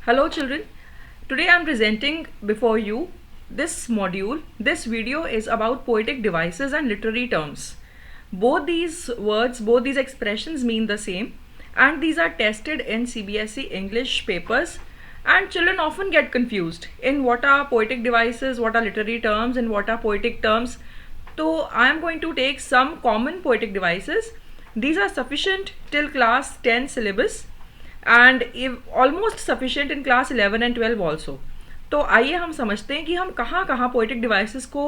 Hello children, today I am presenting before you this module. This video is about poetic devices and literary terms. Both these words, both these expressions mean the same and these are tested in CBSE English papers, and children often get confused in what are poetic devices, what are literary terms and what are poetic terms. So I am going to take some common poetic devices. These are sufficient till class 10 syllabus and almost sufficient in class 11 and 12 also. तो आइए हम समझते हैं कि हम कहाँ कहाँ poetic devices को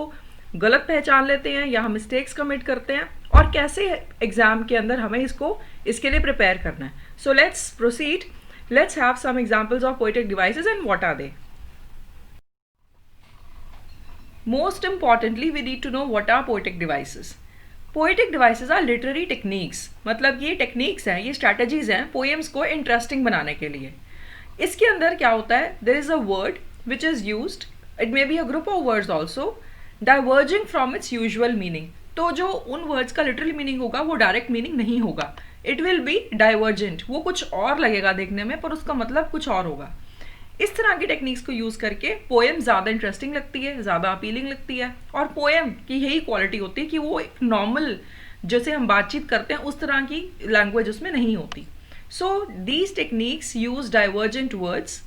गलत पहचान लेते हैं या हम मिस्टेक्स कमिट करते हैं और कैसे एग्जाम के अंदर हमें इसके लिए प्रिपेयर करना है. So let's proceed. Let's have some examples of poetic devices and what are they. Most importantly we need to know what are poetic devices. Poetic devices are literary techniques, मतलब ये techniques हैं, ये strategies हैं poems को interesting बनाने के लिए. इसके अंदर क्या होता है, there is a word which is used, it may be a group of words also, diverging from its usual meaning. तो जो उन वर्ड्स का लिटरल मीनिंग होगा वो डायरेक्ट मीनिंग नहीं होगा, इट विल बी डाइवर्जेंट. वो कुछ और लगेगा देखने में पर उसका मतलब कुछ और होगा. इस तरह की टेक्निक्स को यूज़ करके पोएम ज़्यादा इंटरेस्टिंग लगती है, ज़्यादा अपीलिंग लगती है. और पोएम की यही क्वालिटी होती है कि वो एक नॉर्मल जैसे हम बातचीत करते हैं उस तरह की लैंग्वेज उसमें नहीं होती. So these techniques use divergent words.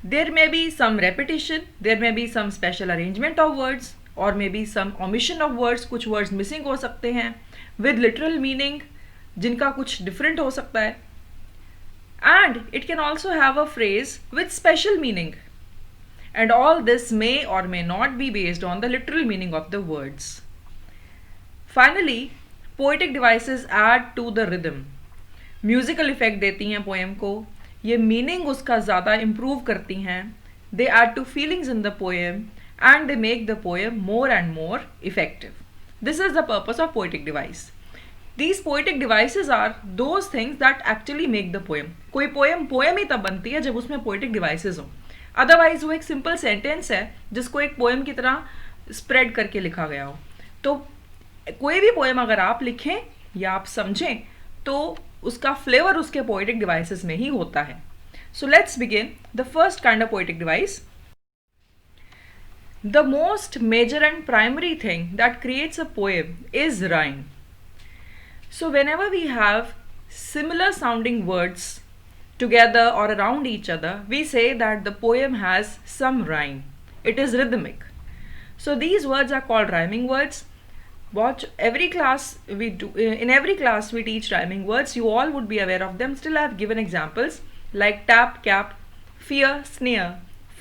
There may be some repetition, there may be some special arrangement of words or may be some omission of words. कुछ वर्ड्स मिसिंग हो सकते हैं विद लिटरल मीनिंग जिनका कुछ different हो सकता है. And it can also have a phrase with special meaning, and all this may or may not be based on the literal meaning of the words. Finally, poetic devices add to the rhythm. Musical effect देती हैं poem को, ये meaning उसका ज़्यादा improve करती हैं. They add to feelings in the poem and they make the poem more and more effective. This is the purpose of poetic device. These poetic devices are those things that actually make the poem. कोई poem ही तब बनती है जब उसमें poetic devices हो. Otherwise वो एक simple sentence है जिसको एक पोएम की तरह स्प्रेड करके लिखा गया हो. तो कोई भी पोएम अगर आप लिखें या आप समझें तो उसका फ्लेवर उसके पोएटिक डिवाइसेस में ही होता है. So let's begin. The first kind of poetic device. The most major and primary thing that creates a poem is rhyme. So whenever we have similar sounding words together or around each other, we say that the poem has some rhyme. It is rhythmic. So these words are called rhyming words. Watch every class we do. In every class we teach rhyming words. You all would be aware of them. Still I have given examples like tap, cap, fear, sneer,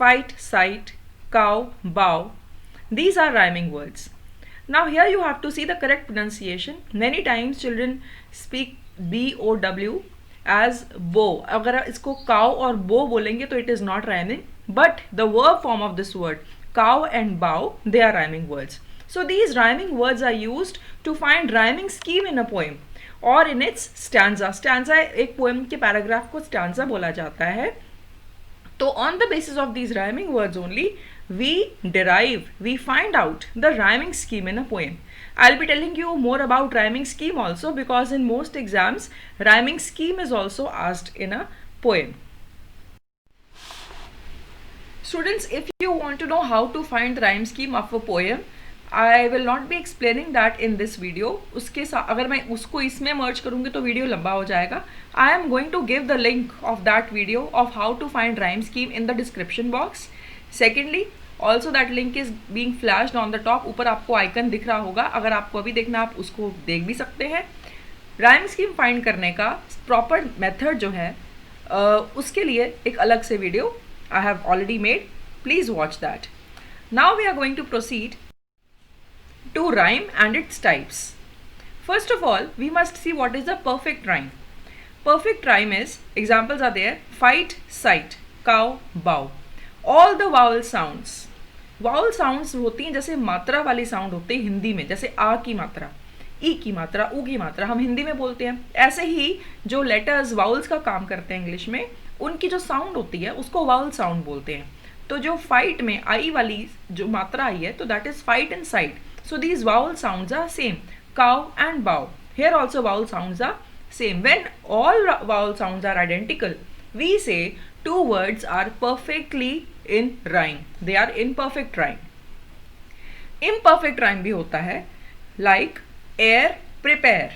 fight, sight, cow, bow. These are rhyming words. Now here you have to see the correct pronunciation. Many times children speak B-O-W as bow. अगर इसको cow और bow बोलेंगे तो it is not rhyming. But the verb form of this word, cow and bow, they are rhyming words. So these rhyming words are used to find rhyming scheme in a poem or in its stanza. Stanza एक poem के paragraph को stanza बोला जाता है. तो on the basis of these rhyming words only, we find out the rhyming scheme in a poem. I'll be telling you more about rhyming scheme also because in most exams, rhyming scheme is also asked in a poem. Students, if you want to know how to find the rhyme scheme of a poem, I will not be explaining that in this video. उसके साथ अगर मैं उसको इसमें merge करूँगी तो video लंबा हो जाएगा. I am going to give the link of that video of how to find rhyme scheme in the description box. Secondly, also that link is being flashed on the top. ऊपर आपको icon दिख रहा होगा, अगर आपको अभी देखना आप उसको देख भी सकते हैं. राइम स्कीम फाइंड करने का प्रॉपर मेथड जो है उसके लिए एक अलग से video I have already made. Please watch that. Now we are going to proceed to rhyme and its types. First of all we must see what is the perfect rhyme. Perfect rhyme is, examples are there, fight, sight, cow, bow. All the vowel sounds. Vowel sounds होती हैं जैसे मात्रा वाली sound होती है हिंदी में, जैसे आ की मात्रा, ई की मात्रा, ऊ की मात्रा हम हिंदी में बोलते हैं. ऐसे ही जो लेटर्स वाउल्स का काम करते हैं इंग्लिश में, उनकी जो साउंड होती है उसको वाउल साउंड बोलते हैं. तो जो फाइट में आई वाली जो मात्रा आई है तो that is fight and sight. So these vowel sounds are same. Cow and bow. Here also vowel sounds are same. When all vowel sounds are identical, we say two words are perfectly in rhyme. They are in perfect rhyme. Imperfect rhyme भी होता है, like air, prepare.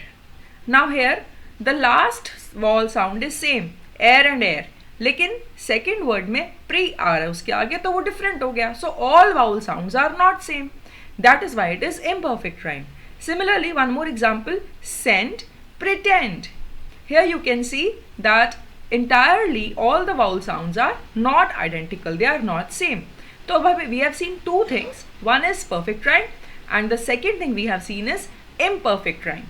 Now here the last vowel sound is same, air and air. लेकिन second word में pre आ रहा है उसके आगे, तो वो different हो गया. So all vowel sounds are not same. That is why it is imperfect rhyme. Similarly, one more example, send, pretend. Here you can see that entirely all the vowel sounds are not identical. They are not same. So we have seen two things. One is perfect rhyme and the second thing we have seen is imperfect rhyme.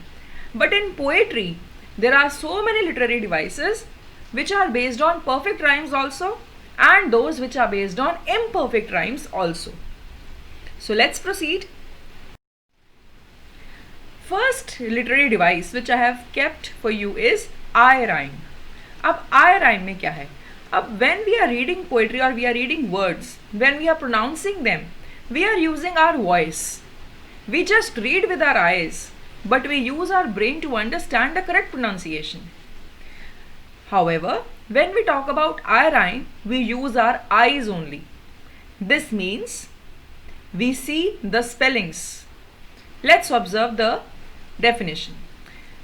But in poetry, there are so many literary devices which are based on perfect rhymes also and those which are based on imperfect rhymes also. So let's proceed. First literary device which I have kept for you is I rhyme. अब I rhyme में क्या है? अब when we are reading poetry or we are reading words, when we are pronouncing them, we are using our voice. We just read with our eyes, but we use our brain to understand the correct pronunciation. However, when we talk about I rhyme, we use our eyes only. This means we see the spellings. Let's observe the definition.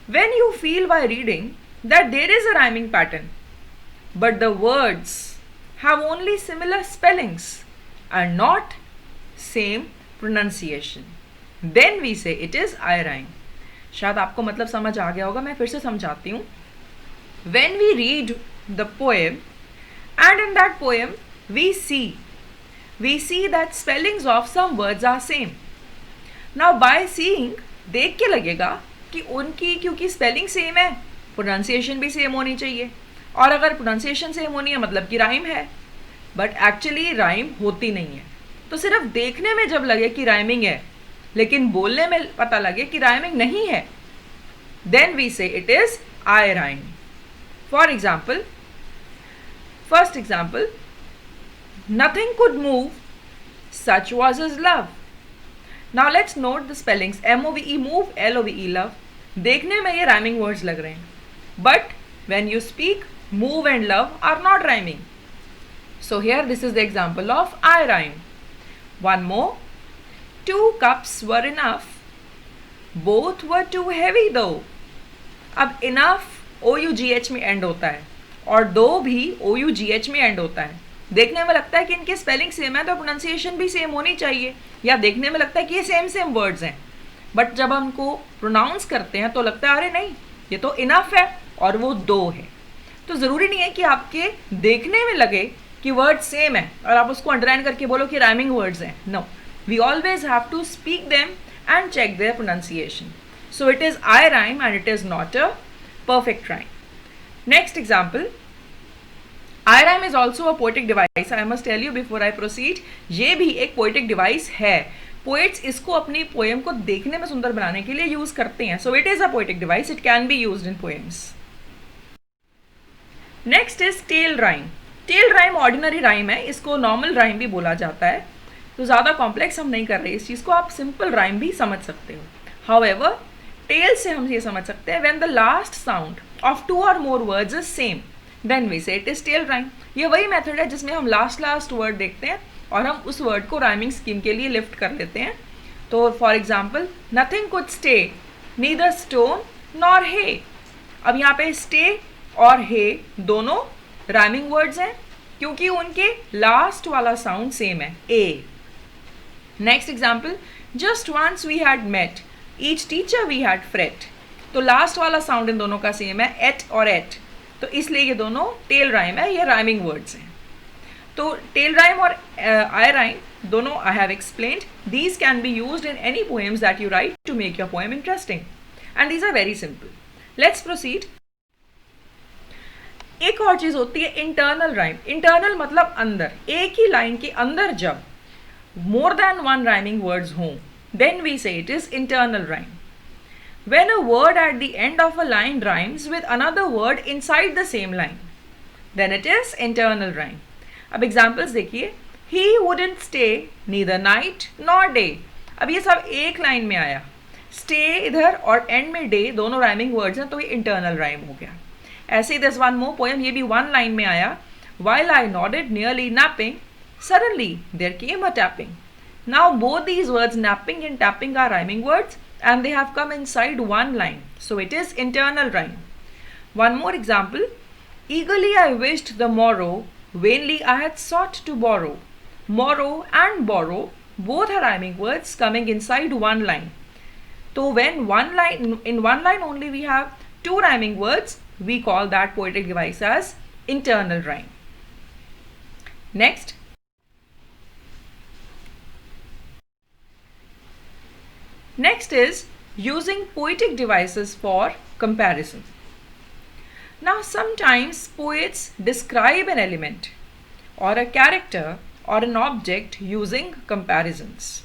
When you feel while reading that there is a rhyming pattern, but the words have only similar spellings and not same pronunciation, then we say it is I rhyme. शायद आपको मतलब समझ आ गया होगा, मैं फिर से समझाती हूँ. When we read the poem and in that poem we see that spellings of some words are same. Now by seeing, देख के लगेगा कि उनकी क्योंकि स्पेलिंग सेम है, प्रोनाउंसिएशन भी सेम होनी चाहिए, और अगर प्रोनाउंसिएशन सेम होनी है मतलब कि राइम है. बट एक्चुअली राइम होती नहीं है. तो सिर्फ देखने में जब लगे कि राइमिंग है लेकिन बोलने में पता लगे कि राइमिंग नहीं है, then we say it is I rhyme. For example, first example, nothing could move such was his love. Now let's note the spellings. MOVE move, LOVE love. देखने में ये राइमिंग वर्ड्स लग रहे हैं, but when you speak, move and love are not rhyming. So here this is the example of I rhyme. One more. 2 cups were enough. Both were too heavy though. अब enough OUGH में end होता है और though भी OUGH में end होता है. देखने में लगता है कि इनके स्पेलिंग सेम है तो प्रोनाउंसिएशन भी सेम होनी चाहिए, या देखने में लगता है कि ये सेम वर्ड्स हैं, बट जब हम उनको प्रोनाउंस करते हैं तो लगता है अरे नहीं, ये तो इनफ है और वो दो है. तो ज़रूरी नहीं है कि आपके देखने में लगे कि वर्ड सेम है और आप उसको अंडरलाइन करके बोलो कि राइमिंग वर्ड्स हैं. No, we always have to speak them and check their pronunciation. So it is eye rhyme and it is not a perfect rhyme. Next example, I rhyme is also a poetic device. I must tell you before I proceed, ये भी एक poetic device है. Poets इसको अपनी poem को देखने में सुंदर बनाने के लिए use करते हैं. So it is a poetic device. It can be used in poems. Next is tail rhyme. Tail rhyme ordinary rhyme है. इसको normal rhyme भी बोला जाता है. तो ज़्यादा complex हम नहीं कर रहे इस चीज़ को, आप simple rhyme भी समझ सकते हो. However, tail से हम ये समझ सकते हैं when the last sound of 2 or more words is same, then we say it is tail rhyme. ये वही मेथड है जिसमें हम लास्ट वर्ड देखते हैं और हम उस वर्ड को राइमिंग स्कीम के लिए लिफ्ट कर लेते हैं. तो for example, nothing could stay neither stone nor hay. अब यहाँ पे स्टे और हे दोनों राइमिंग वर्ड्स हैं क्योंकि उनके लास्ट वाला साउंड सेम है, a. Next example, just once we had met each teacher we had fret. तो लास्ट वाला साउंड इन दोनों का सेम है, एट और एट, तो इसलिए ये दोनों टेल राइम है, ये राइमिंग वर्ड्स हैं. तो टेल राइम और आई राइम दोनों I have explained. These can be used in any poems that you write to make your poem interesting and these are very simple. Let's proceed. एक और चीज होती है internal rhyme. Internal मतलब अंदर, एक ही लाइन के अंदर जब more than one rhyming words हों, then we say it is internal rhyme. When a word at the end of a line rhymes with another word inside the same line, then it is internal rhyme. अब examples देखिए, he wouldn't stay neither night nor day. अब ये सब एक line में आया, stay इधर और end में day दोनों rhyming words हैं, तो ये internal rhyme हो गया. ऐसे ही there's one more poem, ये भी one line में आया. While I nodded, nearly napping, suddenly there came a tapping. Now both these words, napping and tapping, are rhyming words and they have come inside one line. So it is internal rhyme. One more example. Eagerly I wished the morrow, vainly I had sought to borrow. Morrow and borrow, both are rhyming words coming inside one line. So when in one line only we have two rhyming words, we call that poetic device as internal rhyme. Next. Next is using poetic devices for comparison. Now sometimes poets describe an element or a character or an object using comparisons.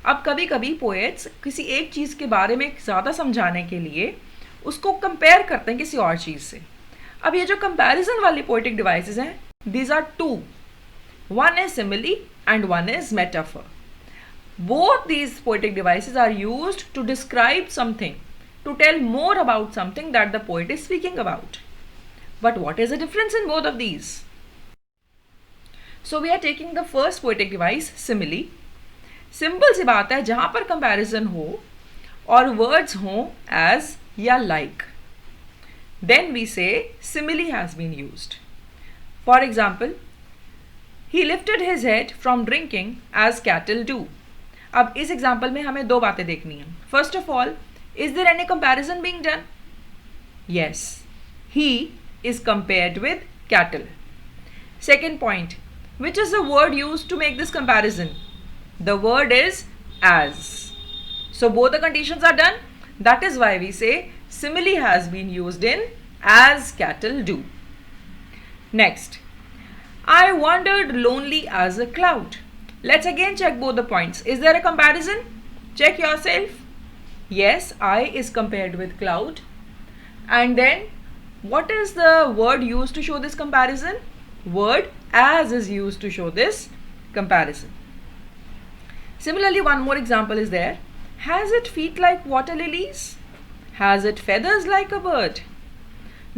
अब कभी कभी poets किसी एक चीज़ के बारे में ज़्यादा समझाने के लिए उसको कंपेयर करते हैं किसी और चीज़ से. अब ये जो कंपैरिजन वाली पोएटिक डिवाइसेस हैं, these are two. One is simile and one is metaphor. Both these poetic devices are used to describe something, to tell more about something that the poet is speaking about. But what is the difference in both of these? So we are taking the first poetic device, simile. Simple सी बात है, जहाँ पर comparison हो और words हो as या like, then we say simile has been used. For example, he lifted his head from drinking as cattle do. अब इस एग्जाम्पल में हमें दो बातें देखनी है. First of all, is there any comparison being done? Yes, he is compared with cattle. Second point, which is the word used to make this comparison? The word is as. So both the conditions are done. That is why we say simile has been used in as cattle do. Next, I wandered lonely as a cloud. Let's again check both the points. Is there a comparison? Check yourself. Yes, I is compared with cloud. And then, what is the word used to show this comparison? Word as is used to show this comparison. Similarly, one more example is there. Has it feet like water lilies? Has it feathers like a bird?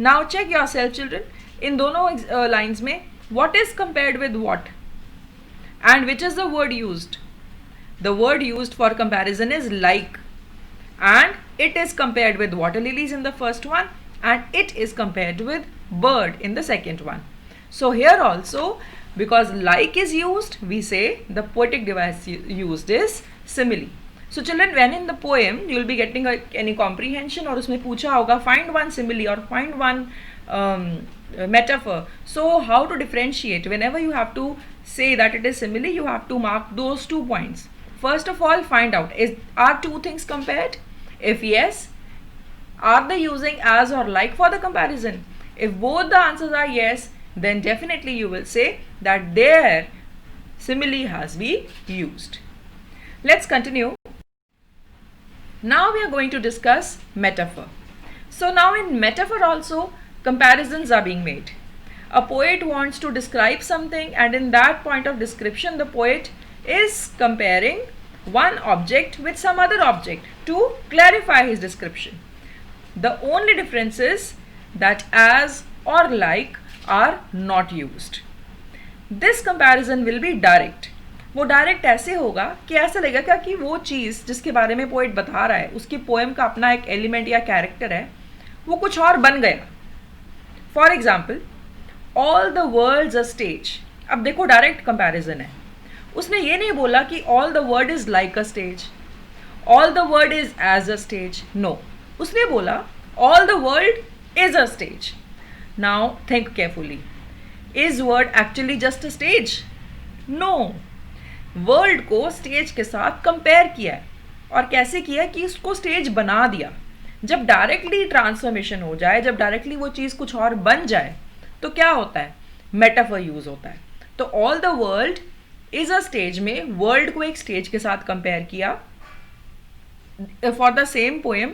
Now check yourself, children. In दोनों lines में, what is compared with what? And which is the word used? The word used for comparison is like. And it is compared with water lilies in the first one, and it is compared with bird in the second one. So here also, because like is used, we say the poetic device used is simile. So children, when in the poem you will be getting any comprehension और उसमें पूछा होगा find one simile or find one metaphor. So how to differentiate? Whenever you have to say that it is simile, you have to mark those 2 points. First of all, find out, are two things compared? If yes, are they using as or like for the comparison? If both the answers are yes, then definitely you will say that there simile has been used. Let's continue. Now we are going to discuss metaphor. So now in metaphor also, comparisons are being made. A poet wants to describe something, and in that point of description, the poet is comparing one object with some other object to clarify his description. The only difference is that as or like are not used. This comparison will be direct. वो direct ऐसे होगा कि ऐसा लगेगा कि वो चीज़ जिसके बारे में पोएट बता रहा है, उसकी पोएम का अपना एक एलिमेंट या कैरेक्टर है, वो कुछ और बन गया. For example, all the world's a stage. अब देखो डायरेक्ट कंपैरिजन है. उसने ये नहीं बोला कि all the world is like a stage, all the world is as a stage. No, उसने बोला all the world is a stage. Now think carefully, is word actually just a stage? No, world को stage के साथ compare किया है. और कैसे किया? कि उसको स्टेज बना दिया. जब डायरेक्टली ट्रांसफॉर्मेशन हो जाए, जब डायरेक्टली वो चीज़ कुछ और बन जाए, तो क्या होता है? मेटाफर यूज होता है. तो all the world is a stage में वर्ल्ड को एक स्टेज के साथ कंपेयर किया. For the same poem,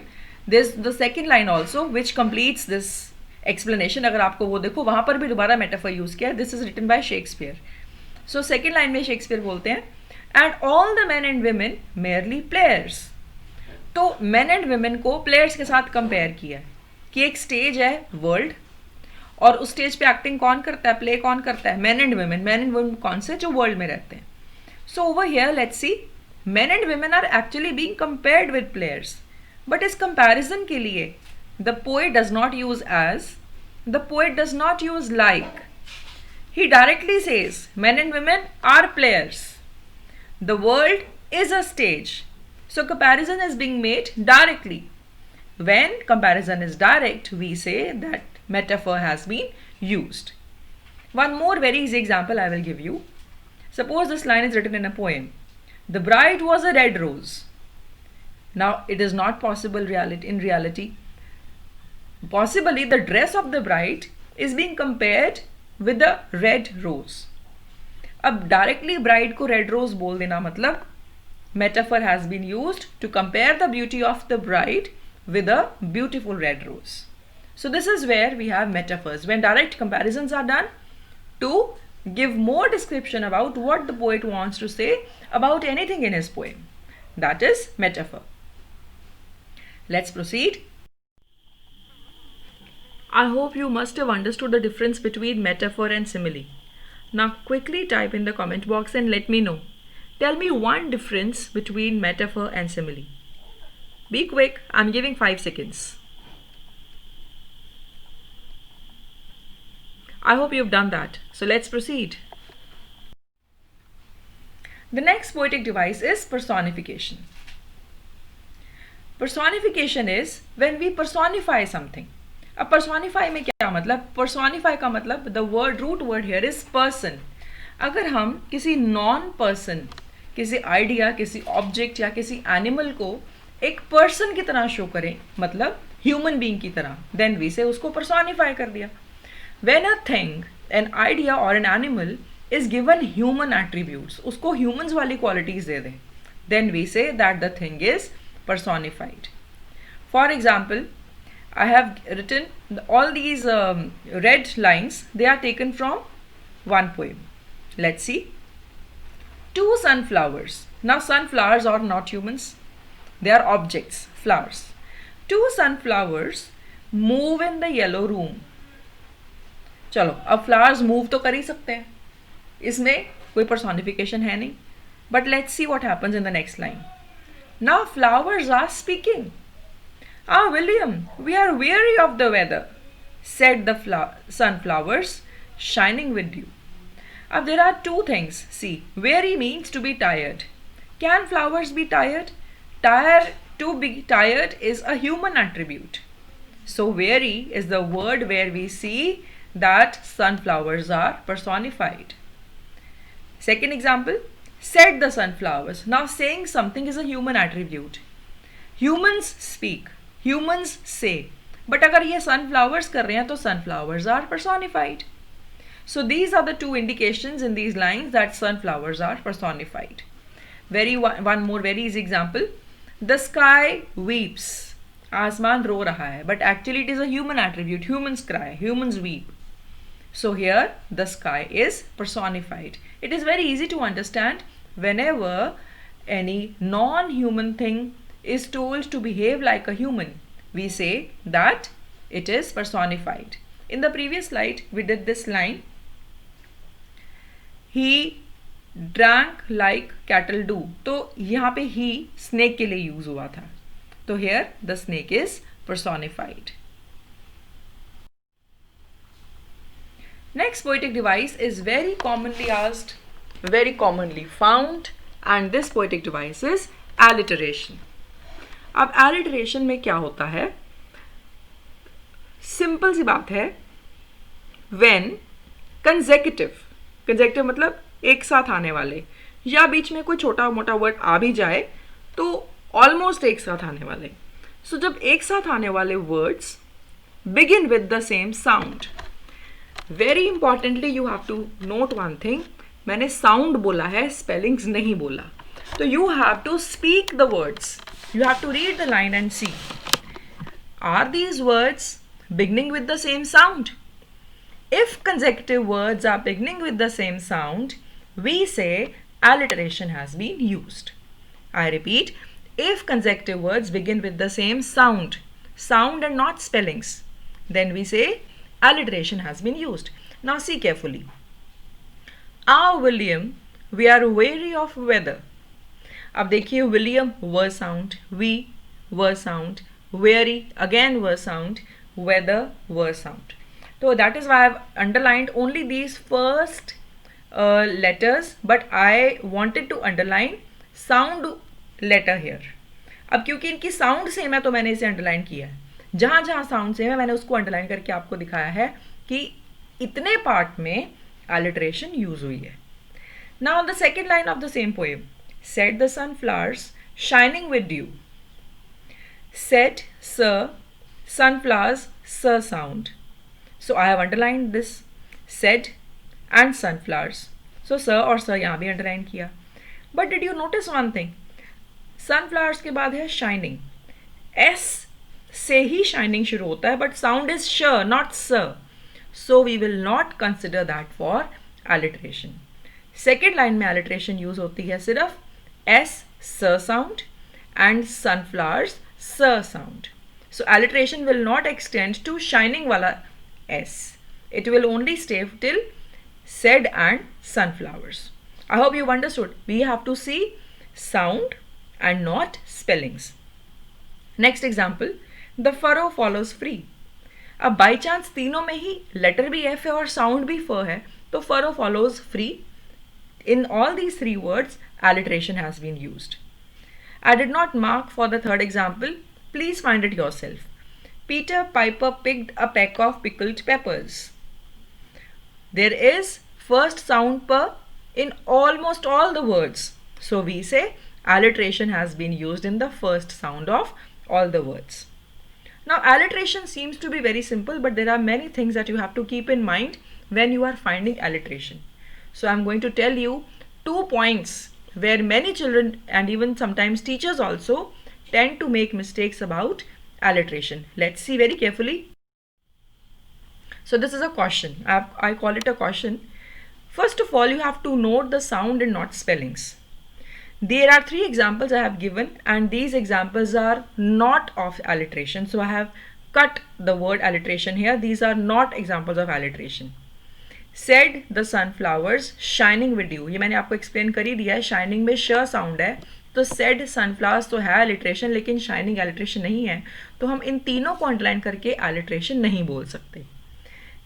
this the second line also which completes this explanation. अगर आपको वो देखो, वहां पर भी दोबारा मेटाफर यूज किया. This is written by Shakespeare. So second line में शेक्सपियर बोलते हैं, and all the men and women merely players. तो मेन एंड वेमेन को प्लेयर्स के साथ कंपेयर किया है कि एक स्टेज है वर्ल्ड और उस स्टेज पे एक्टिंग कौन करता है, प्ले कौन करता है? Man and women. Man and women कौन से? जो वर्ल्ड में रहते हैं। So over here let's see, men and women are actually being compared with players, but इस comparison के लिए the poet does not use as, the poet does not use like. He directly says men and women are players, the world is a stage. So comparison is being made directly. When comparison is direct, we say that metaphor has been used. One more very easy example I will give you. Suppose this line is written in a poem. The bride was a red rose. Now it is not possible in reality. Possibly the dress of the bride is being compared with the red rose. अब directly bride को red rose बोल देना मतलब metaphor has been used to compare the beauty of the bride with a beautiful red rose. So this is where we have metaphors. When direct comparisons are done to give more description about what the poet wants to say about anything in his poem. That is metaphor. Let's proceed. I hope you must have understood the difference between metaphor and simile. Now quickly type in the comment box and let me know. Tell me one difference between metaphor and simile. Be quick, I'm giving 5 seconds. I hope you've done that. So let's proceed. The next poetic device is personification. Personification is when we personify something. अब personify में क्या मतलब? Personify का मतलब the root word here is person. अगर हम किसी non person, किसी idea, किसी object या किसी animal को एक person की तरह show करें, मतलब human being की तरह, then we say उसको personify कर दिया. When a thing, an idea or an animal is given human attributes, उसको humans वाली qualities दे दें, then we say that the thing is personified. For example, I have written all these red lines. They are taken from one poem. Let's see. 2 sunflowers. Now sunflowers are not humans. They are objects, flowers. 2 sunflowers move in the yellow room. चलो अब flowers move तो कर ही सकते हैं, इसमें कोई personification है नहीं. But let's see what happens in the next line. Now flowers are speaking. William, we are weary of the weather, said the sunflowers, shining with dew. There are 2 things. See, weary means to be tired. Can flowers be tired? To be tired is a human attribute. So weary is the word where we see that sunflowers are personified. Second example, said the sunflowers. Now saying something is a human attribute. Humans speak, humans say, but अगर ये sunflowers कर रहे हैं तो sunflowers are personified. So these are the 2 indications in these lines that sunflowers are personified. One more very easy example. The sky weeps. आसमान रो रहा है, but actually it is a human attribute. Humans cry, humans weep. So here the sky is personified. It is very easy to understand. Whenever any non-human thing is told to behave like a human, we say that it is personified. In the previous slide we did this line. He drank like cattle do. तो यहाँ पे he snake के लिए use हुआ था. तो here the snake is personified. Next poetic device is very commonly asked, very commonly found, and this poetic device is alliteration. अब alliteration में क्या होता है? सिंपल सी बात है. When consecutive मतलब एक साथ आने वाले, या बीच में कोई छोटा मोटा वर्ड आ भी जाए तो ऑलमोस्ट एक साथ आने वाले. सो जब एक साथ आने वाले words begin with the same sound. Very importantly you have to note one thing. मैंने sound बोला है, spellings नहीं बोला. तो you have to speak the words. You have to read the line and see. Are these words beginning with the same sound? If consecutive words are beginning with the same sound, we say alliteration has been used. I repeat, if consecutive words begin with the same sound and not spellings, then we say alliteration has been used. Now see carefully. Ah William, we are weary of weather. अब देखिए William व sound, we व sound, very again व sound, weather व sound. तो that is why I have underlined only these first letters, but I wanted to underline sound letter here. अब क्योंकि इनकी साउंड सेम है तो मैंने इसे अंडरलाइन किया है. जहाँ जहाँ साउंड सेम है मैंने उसको अंडरलाइन करके आपको दिखाया है कि इतने पार्ट में एलिट्रेशन यूज हुई है. Now the second line of the same poem, said the sunflowers shining with dew. Said, sir, sunflowers, sir sound. So I have underlined this said and sunflowers. So sir और sir यहाँ भी underline किया. But did you notice one thing? Sunflowers के बाद है shining. S से ही shining शुरू होता है, but sound is sh, not sir. So we will not consider that for alliteration. Second line में alliteration use होती है सिर्फ S sir sound and sunflowers sir sound. So alliteration will not extend to shining wala S. It will only stay till said and sunflowers. I hope you've understood. We have to see sound and not spellings. Next example, the furrow follows free. अब by chance तीनों में ही letter भी F है और sound भी फ है, तो furrow follows free. In all these three words, alliteration has been used. I did not mark for the third example. Please find it yourself. Peter Piper picked a peck of pickled peppers. There is first sound per in almost all the words. So we say alliteration has been used in the first sound of all the words. Now alliteration seems to be very simple, but there are many things that you have to keep in mind when you are finding alliteration. So I'm going to tell you 2 points where many children and even sometimes teachers also tend to make mistakes about alliteration. Let's see very carefully. So this is a caution. I call it a caution. First of all, you have to note the sound and not spellings. There are 3 examples I have given, and these examples are not of alliteration. So I have cut the word alliteration here. These are not examples of alliteration. Said the sunflowers shining with dew. ये मैंने आपको explain कर ही दिया है. Shining में श sound है, तो said sunflowers तो है alliteration, लेकिन shining alliteration नहीं है, तो हम इन तीनों को अंडरलाइन करके alliteration नहीं बोल सकते.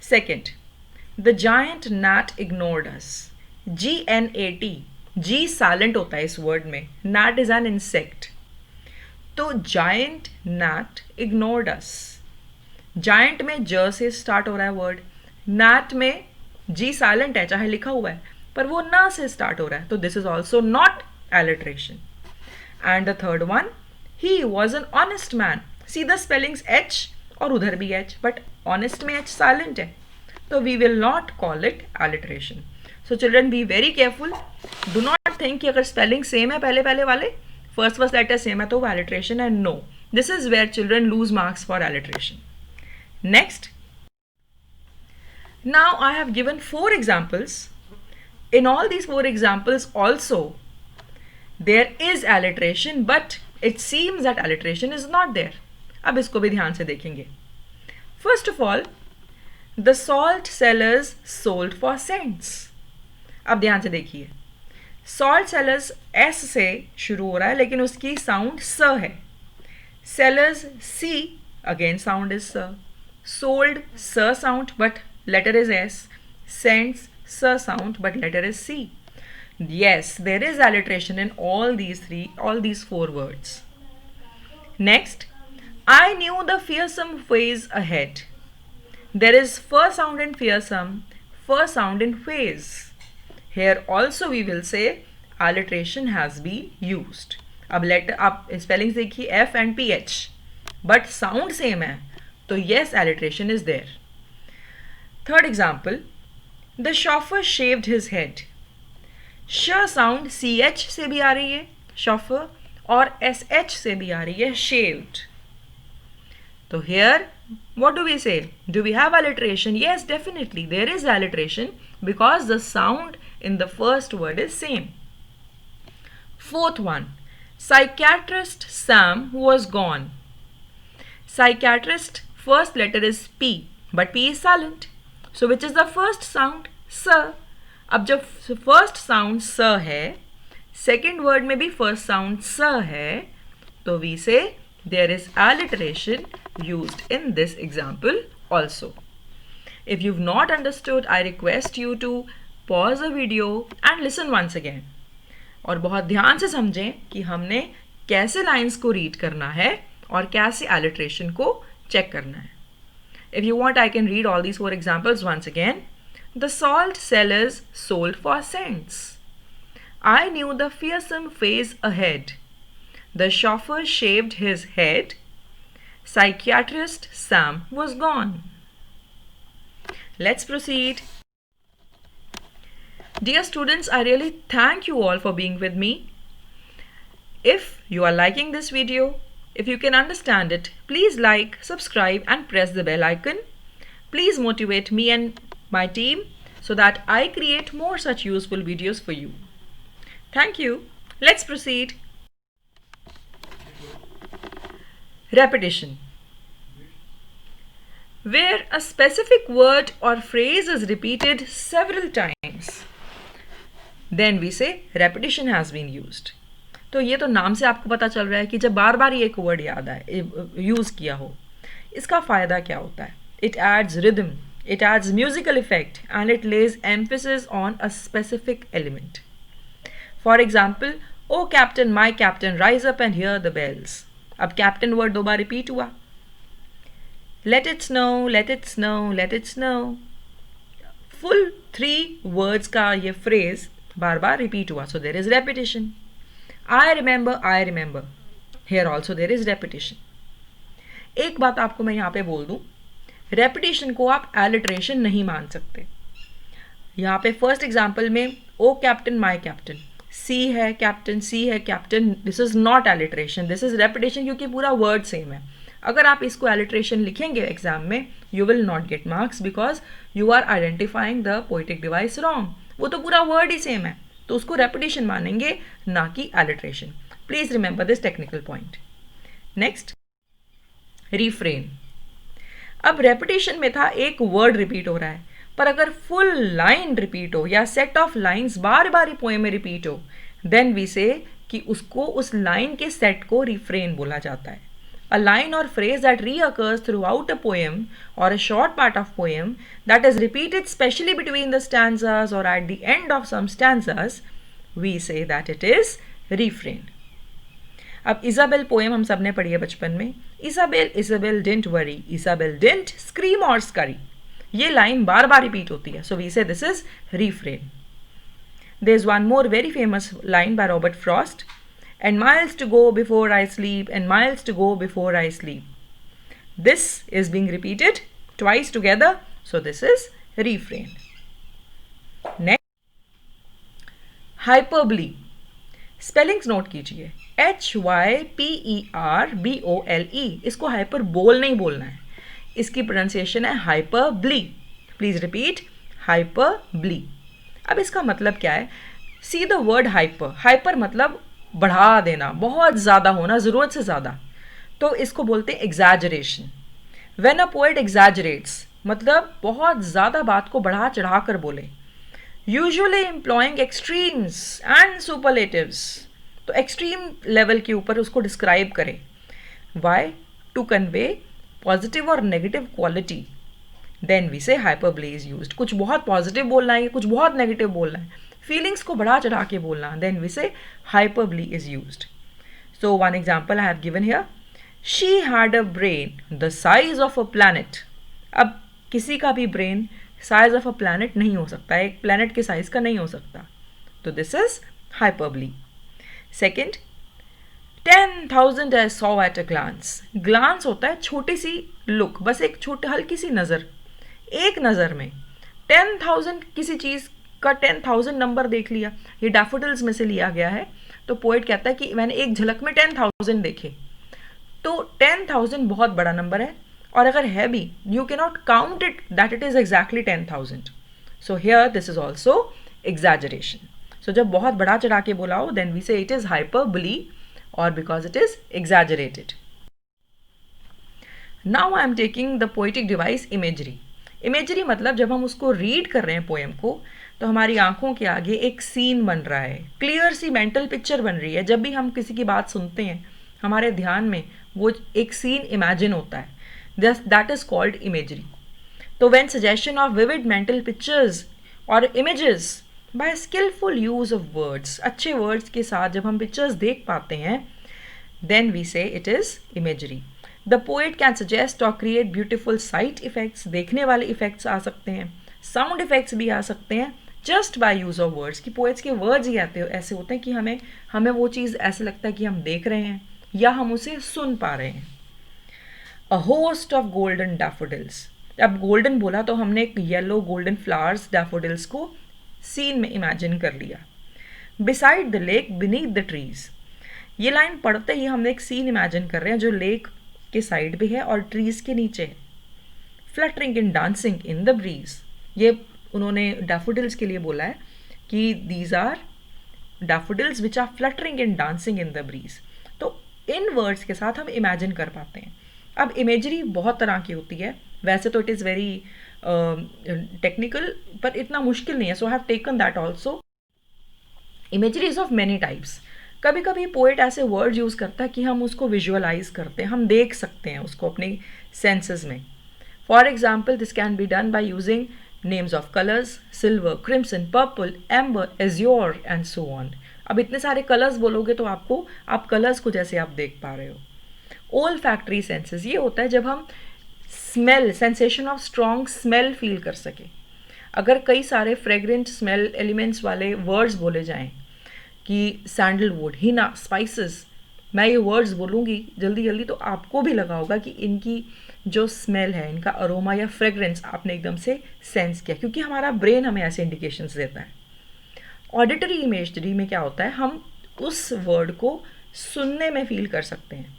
Second, the giant gnat ignored us. GNAT, G silent होता है इस वर्ड में. Gnat is an insect. तो giant gnat ignored us. Giant में j से स्टार्ट हो रहा है वर्ड. gnat में जी साइलेंट है, चाहे लिखा हुआ है, पर वो ना से स्टार्ट हो रहा है, तो this is also not alliteration. And the third one, he was an honest man. See the spellings H और उधर भी एच, बट ऑनेस्ट में एच साइलेंट है, तो we will not call it alliteration. So children be very careful. Do not think कि अगर spelling same है पहले पहले वाले, फर्स्ट लेटर सेम है तो वो एलिट्रेशन है. No, this is where children lose marks for alliteration. Next, now I have given 4 examples. In all these 4 examples also there is alliteration, but it seems that alliteration is not there. अब इसको भी ध्यान से देखेंगे. First of all, the salt sellers sold for cents. अब ध्यान से देखिए, salt sellers S से शुरू हो रहा है, लेकिन उसकी साउंड स है. Sellers C, again sound is s. Sold s sound, but letter is S. Cents s sound, but letter is C. Yes, there is alliteration in all these 4 words. Next, I knew the fearsome phase ahead. There is f sound in fearsome, f sound in phase. Here also we will say alliteration has been used. अब spellings देखिए F and PH, but sound same है, तो yes, alliteration is there. Third example, the chauffeur shaved his head. sh sound ch से भी आ रही है chauffeur, और sh से भी आ रही है shaved. So here, what do we say? Do we have alliteration? Yes, definitely there is alliteration because the sound in the first word is same. Fourth one, psychiatrist Sam was gone. Psychiatrist, first letter is P. but P is silent. So which is the first sound? S. अब जब first sound स है, second word में भी first sound स है, तो we say there is alliteration used in this example also. If you've not understood, I request you to pause the video and listen once again. और बहुत ध्यान से समझें कि हमने कैसे लाइंस को रीड करना है और कैसे alliteration को चेक करना है. If you want, I can read all these 4 examples once again. The salt sellers sold for cents. I knew the fearsome phase ahead. The chauffeur shaved his head. Psychiatrist Sam was gone. Let's proceed. Dear students, I really thank you all for being with me. If you are liking this video, if you can understand it, please like, subscribe and press the bell icon. Please motivate me and my team so that I create more such useful videos for you. Thank you. Let's proceed. Repetition. Where a specific word or phrase is repeated several times, then we say repetition has been used. तो ये तो नाम से आपको पता चल रहा है कि जब बार बार ये एक वर्ड याद आए, यूज़ किया हो, इसका फ़ायदा क्या होता है? It adds rhythm, it adds musical effect and it lays emphasis on a specific element. For example, oh captain, my captain, rise up and hear the bells. अब captain word 2 बार repeat हुआ. Let it snow, let it snow, let it snow. Full 3 words का ये phrase बार बार repeat हुआ. So there is repetition. I remember, I remember. Here also there is repetition. एक बात आपको मैं यहाँ पे बोल दूँ, रेपिटेशन को आप एलिट्रेशन नहीं मान सकते. यहाँ पे फर्स्ट एग्जाम्पल में ओ कैप्टन माई कैप्टन, सी है कैप्टन, सी है captain, this is not alliteration, this is repetition, क्योंकि पूरा वर्ड सेम है. अगर आप इसको एलिट्रेशन लिखेंगे एग्जाम में, you will not get marks because you are identifying the poetic device wrong. वो तो पूरा वर्ड ही सेम है, तो उसको रेपिटेशन मानेंगे, ना कि alliteration. Please remember this technical point. Next, refrain. अब रेपिटेशन में था एक वर्ड रिपीट हो रहा है, पर अगर फुल लाइन रिपीट हो या set of lines bar bar poem में रिपीट हो, देन वी से कि उसको, उस लाइन के सेट को रिफ्रेन बोला जाता है. A line or phrase that recurs throughout a poem or a short part of poem that is repeated specially between the stanzas or at the end of some stanzas, we say that it is refrain. अब Isabel poem हम सब ने पढ़ी है बचपन में. Isabel Isabel didn't worry, Isabel didn't scream or scurry. ये line बार बार रिपीट होती है, so we say this is refrain. There is one more very famous line by Robert Frost, and miles to go before I sleep, and miles to go before I sleep. This is being repeated twice together, so this is refrain. Next, hyperbole. Spellings note कीजिए, HYPERBOLE. इसको hyperbole नहीं बोलना है, इसकी pronunciation है हाइपरब्ली. Please repeat, हाइपरब्ली. अब इसका मतलब क्या है? See the word hyper. Hyper मतलब बढ़ा देना, बहुत ज़्यादा होना, ज़रूरत से ज़्यादा. तो इसको बोलते हैं एग्जैजरेशन. व्हेन अ पोएट एग्जैजरेट्स, मतलब बहुत ज़्यादा बात को बढ़ा चढ़ा कर बोले. Usually employing extremes and superlatives. तो एक्सट्रीम लेवल के ऊपर उसको डिस्क्राइब करें. वाई? टू कन्वे पॉजिटिव और नेगेटिव क्वालिटी. देन वी से हाइपरबली इज यूज्ड. कुछ बहुत पॉजिटिव बोलना है, कुछ बहुत नेगेटिव बोलना है, फीलिंग्स को बढ़ा चढ़ा के बोलना, देन वी से hyperbole is used. So one example I have given here, she had a brain the size of a planet. अब किसी का भी brain size of a planet नहीं हो सकता, एक प्लैनेट के साइज का नहीं हो सकता, तो this is hyperbole. Second, 10,000 I saw at a glance. Glance होता है छोटी सी लुक, बस एक छोटी हल्की सी नज़र, एक नज़र में 10,000 किसी चीज़ का 10,000 नंबर देख लिया. ये डैफोडिल्स में से लिया गया है. तो पोएट कहता है कि मैंने एक झलक में 10,000 देखे. तो 10,000 बहुत बड़ा नंबर है, और अगर है भी, you cannot count it that it is exactly 10,000. So here this is also exaggeration. So जब बहुत बढ़ा चढ़ा के बोला हो, then we say it is hyperbole, और because it is exaggerated. Now I am taking the poetic device imagery. Imagery मतलब जब हम उसको रीड कर रहे हैं पोएम को, तो हमारी आंखों के आगे एक सीन बन रहा है, क्लियर सी मेंटल पिक्चर बन रही है. जब भी हम किसी की बात सुनते हैं, हमारे ध्यान में वो एक सीन इमेजिन होता है. That is called imagery. तो when suggestion of vivid mental pictures or images by skilful use of words, अच्छे वर्ड्स के साथ जब हम पिक्चर्स देख पाते हैं, then we say it is imagery. The poet can suggest or create beautiful sight effects. देखने वाले effects आ सकते हैं, sound effects भी आ सकते हैं, just by use of words. कि poets के words ही आते ऐसे होते हैं कि हमें वो चीज़ ऐसे लगता है कि हम देख रहे हैं या हम उसे सुन पा रहे हैं. A host of golden daffodils. अब golden बोला तो हमने येलो गोल्डन फ्लावर्स डैफोडिल्स को सीन में इमेजिन कर लिया. Beside the lake, beneath the trees. ये लाइन पढ़ते ही हम एक सीन इमेजिन कर रहे हैं जो लेक के साइड पे है और ट्रीज के नीचे है. Fluttering in dancing in the breeze. ये उन्होंने डैफोडिल्स के लिए बोला है कि these are daffodils which are fluttering in dancing in the breeze. तो इन वर्ड्स के साथ हम इमेजिन कर पाते हैं. अब इमेजरी बहुत तरह की होती है. वैसे तो इट इज़ वेरी टेक्निकल, पर इतना मुश्किल नहीं है. So I have taken that also. Imagery is of many types. कभी कभी पोएट ऐसे वर्ड यूज़ करता है कि हम उसको विजुअलाइज करते हैं, हम देख सकते हैं उसको अपने सेंसेस में. For example, this can B done by using names of colours, silver, crimson, purple, amber, azure and so on. अब इतने सारे कलर्स बोलोगे तो आप कलर्स को जैसे आप देख पा रहे हो. ओल फैक्ट्री सेंसेस, ये होता है जब हम smell, sensation of strong smell feel कर सके. अगर कई सारे फ्रेग्रेंट स्मेल एलिमेंट्स वाले वर्ड्स बोले जाएं कि सैंडलवुड, हिना, स्पाइसेस, मैं ये वर्ड्स बोलूँगी जल्दी जल्दी तो आपको भी लगा होगा कि इनकी जो स्मेल है, इनका अरोमा या फ्रेग्रेंस आपने एकदम से सेंस किया, क्योंकि हमारा ब्रेन हमें ऐसे इंडिकेशंस देता है. ऑडिटरी इमेजरी में क्या होता है, हम उस वर्ड को सुनने में फील कर सकते हैं.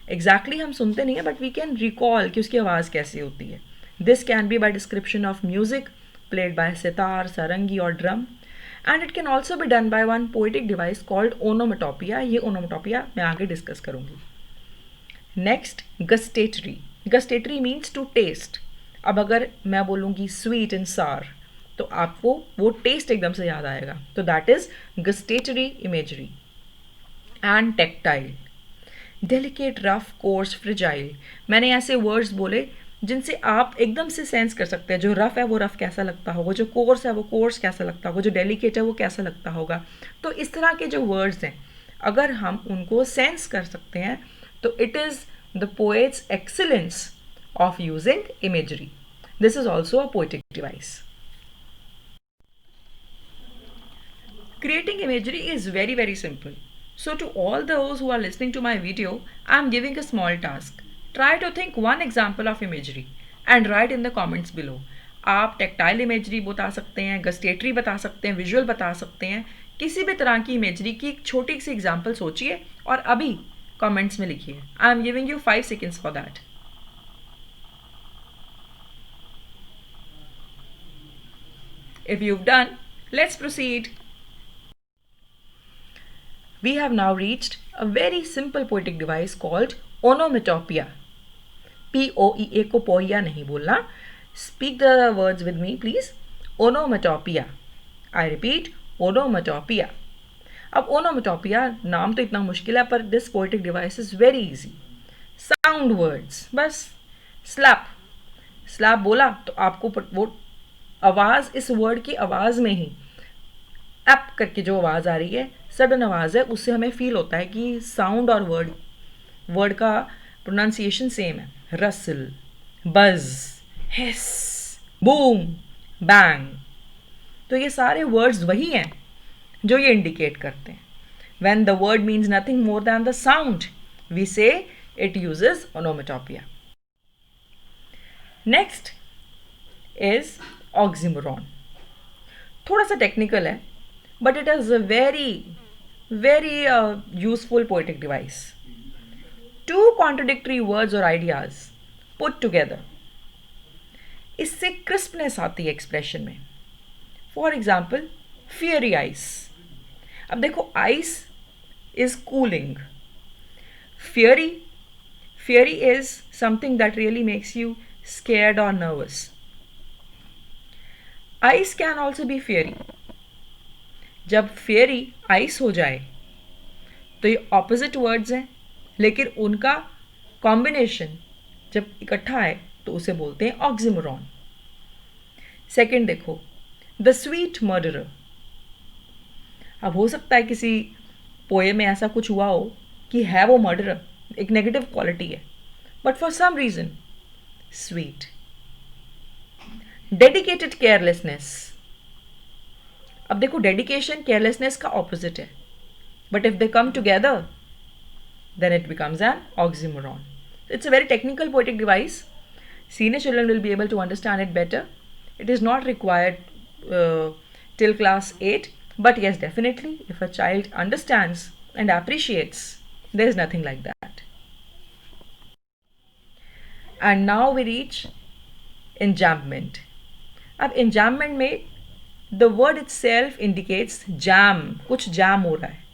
एग्जैक्टली हम सुनते नहीं हैं, बट वी कैन रिकॉल कि उसकी आवाज़ कैसी होती है. This can be by description of music played by sitar, sarangi और drum. And it can also be done by one poetic device called onomatopoeia. ये ओनोमेटोपिया मैं आगे डिस्कस करूँगी. Next, gustatory. Gustatory means to taste. अब अगर मैं बोलूँगी स्वीट एंड सार, तो आपको वो टेस्ट एकदम से याद आएगा. तो that is gustatory imagery. And tactile, delicate, rough, course, fragile. मैंने ऐसे वर्ड्स बोले जिनसे आप एकदम से सेंस कर सकते हैं. जो रफ है वो रफ कैसा लगता होगा, जो कोर्स है वो कोर्स कैसा लगता होगा, जो डेलिकेट है वो कैसा लगता होगा. तो इस तरह के जो वर्ड्स हैं, अगर हम उनको सेंस कर सकते हैं, तो it is the poets excellence of using imagery. This is also a poetic device. Creating imagery is very very simple. So to all those who are listening to my video, I am giving a small task. Try to think one example of imagery and write in the comments below. आप tactile imagery बता सकते हैं, gustatory बता सकते हैं, visual बता सकते हैं. किसी भी तरह की इमेजरी की एक छोटी सी एग्जाम्पल सोचिए और अभी कमेंट्स में लिखिए. I am giving you 5 seconds for that. If you've done, let's proceed. We have now reached a very simple poetic device called onomatopoeia. P-O-E-A को पोइया नहीं बोलना. Speak the words with me please. Onomatopoeia. I repeat, onomatopoeia. अब onomatopoeia नाम तो इतना मुश्किल है, पर this poetic device is very easy. Sound words. बस slap बोला तो आपको वो आवाज़, इस वर्ड की आवाज़ में ही एप करके जो आवाज़ आ रही है, सडन आवाज़ है, उससे हमें फील होता है कि साउंड और वर्ड का प्रोनाउंसिएशन सेम है. रसल, बज, हिस, बूम, बैंग. तो ये सारे वर्ड्स वही हैं जो ये इंडिकेट करते हैं. When the word means nothing more than the sound, we say it uses onomatopoeia. Next is oxymoron. थोड़ा सा टेक्निकल है, but it is a very useful poetic device. Two contradictory words or ideas put together. इससे crispness आती है expression में. For example, fiery ice. अब देखो, ice is cooling. Fiery Fiery is something that really makes you scared or nervous. Ice can also be fiery. जब fiery ice हो जाए तो ये ऑपोजिट वर्ड्स हैं, लेकिन उनका कॉम्बिनेशन जब इकट्ठा है तो उसे बोलते हैं ऑक्सीमोरॉन. सेकंड देखो, द स्वीट मर्डरर. अब हो सकता है किसी पोएम में ऐसा कुछ हुआ हो कि है वो मर्डरर, एक नेगेटिव क्वालिटी है, but for some reason sweet. Dedicated carelessness. अब देखो, डेडिकेशन केयरलेसनेस का ऑपोजिट है, but if they come together then it becomes an oxymoron. It's a very technical poetic device. Senior children will be able to understand it better. It is not required till class 8, but yes, definitely if a child understands and appreciates, there is nothing like that. And now we reach enjambment. अब enjambment में the word itself indicates jam, कुछ jam हो रहा है.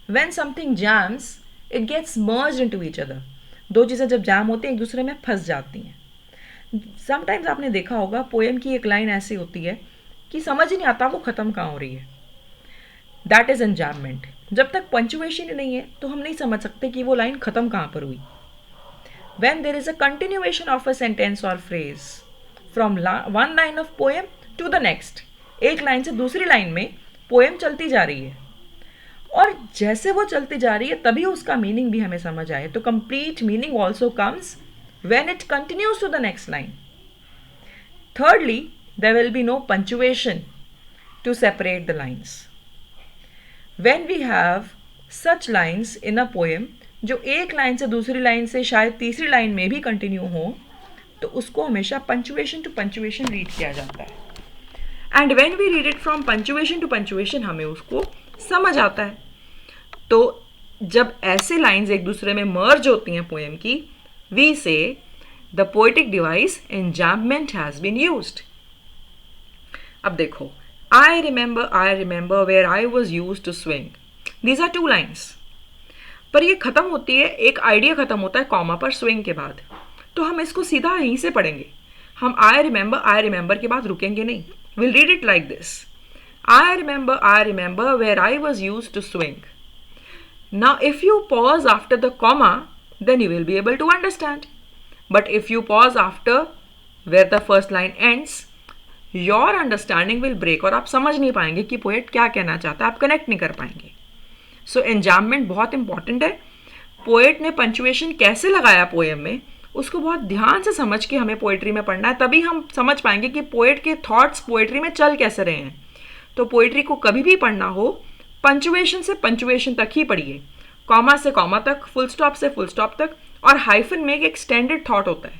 When something jams, it gets merged into each other. दो चीज़ें जब jam होती हैं एक दूसरे में फंस जाती हैं. समटाइम्स आपने देखा होगा पोएम की एक लाइन ऐसी होती है कि समझ ही नहीं आता वो ख़त्म कहाँ हो रही है. That is enjambment. जब तक पंचुएशन ही नहीं है तो हम नहीं समझ सकते कि वो लाइन ख़त्म कहाँ पर हुई. When there is a continuation of a sentence or phrase from one line of poem to the next, एक लाइन से दूसरी लाइन में पोएम चलती जा रही है और जैसे वो चलती जा रही है तभी उसका मीनिंग भी हमें समझ आए. तो complete meaning also comes when it continues to the next line. Thirdly, there will be no punctuation to separate the lines. When we have such lines in a poem जो एक लाइन से दूसरी line से शायद तीसरी line में भी continue हो, तो उसको हमेशा पंचुएशन टू पंचुएशन रीड किया जाता है. And when we read it from punctuation to punctuation हमें उसको समझ आता है. तो जब ऐसे लाइंस एक दूसरे में मर्ज होती हैं पोएम की, we say the poetic device enjambment has been used. अब देखो, I remember where I was used to swing. These are two lines. पर ये खत्म होती है, एक आइडिया खत्म होता है कॉमा पर स्विंग के बाद. तो हम इसको सीधा यहीं से पढ़ेंगे. हम आई रिमेंबर के बाद रुकेंगे नहीं. Will read it like this. I remember where I was used to swing. Now, if you pause after the comma, then you will be able to understand. But if you pause after where the first line ends, your understanding will break और आप समझ नहीं पाएंगे कि poet क्या कहना चाहता है, आप कनेक्ट नहीं कर पाएंगे. सो एन्जैम्पमेंट बहुत इंपॉर्टेंट है. पोएट ने पंचुएशन कैसे लगाया पोएम में, उसको बहुत ध्यान से समझ के हमें पोएट्री में पढ़ना है. तभी हम समझ पाएंगे कि पोएट के थॉट्स पोएट्री में चल कैसे रहे हैं. तो पोइट्री को कभी भी पढ़ना हो, पंचुएशन से पंचुएशन तक ही पढ़िए. कॉमा से कॉमा तक, फुल स्टॉप से फुल स्टॉप तक, और हाइफन में एक एक्सटेंडेड थॉट होता है.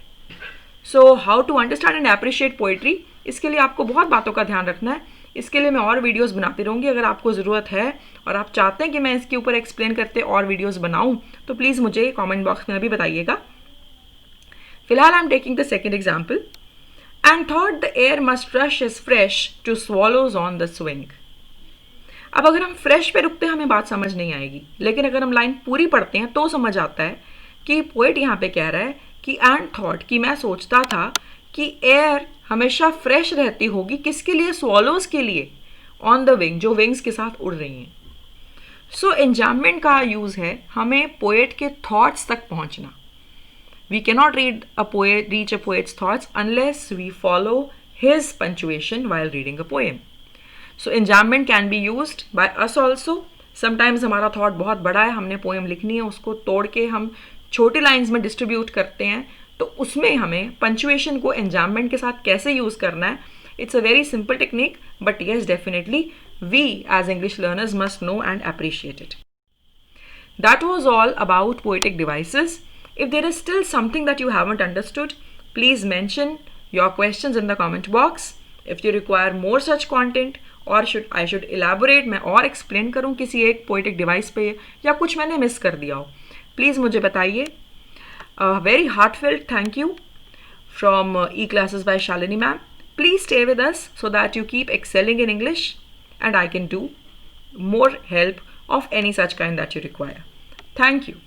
So how to understand and appreciate poetry, इसके लिए आपको बहुत बातों का ध्यान रखना है. इसके लिए मैं और वीडियोस बनाती रहूँगी. अगर आपको ज़रूरत है और आप चाहते हैं कि मैं इसके ऊपर एक्सप्लेन करते और वीडियोज़ बनाऊँ, तो प्लीज़ मुझे कॉमेंट बॉक्स में अभी बताइएगा. फिलहाल आई am taking the second example. And thought the air must rush as fresh to swallows on the swing. अब अगर हम फ्रेश पे रुकते हैं हमें बात समझ नहीं आएगी, लेकिन अगर हम लाइन पूरी पढ़ते हैं तो समझ आता है कि पोएट यहाँ पे कह रहा है कि एंड थॉट, कि मैं सोचता था कि एयर हमेशा फ्रेश रहती होगी. किसके लिए? स्वॉलोज के लिए. ऑन द विंग, जो विंग्स के साथ उड़ रही हैं. सो एन्जैम्पमेंट का यूज़ है हमें पोएट के थॉट्स तक पहुँचना. We cannot reach a poet's thoughts unless we follow his punctuation while reading a poem. So enjambment can be used by us also. Sometimes हमारा thought बहुत बड़ा है, हमने poem लिखनी है, उसको तोड़ के हम छोटे lines में distribute करते हैं, तो उसमें हमें punctuation को enjambment के साथ कैसे use करना है. It's a very simple technique, but yes, definitely we as English learners must know and appreciate it. That was all about poetic devices. If there is still something that you haven't understood, please mention your questions in the comment box. If you require more such content or I should elaborate, मैं और explain करूँ किसी एक poetic device पे या कुछ मैंने miss कर दिया हो, please मुझे बताइए. Very heartfelt thank you from E-Classes by Shalini ma'am. Please stay with us so that you keep excelling in English and I can do more help of any such kind that you require. Thank you.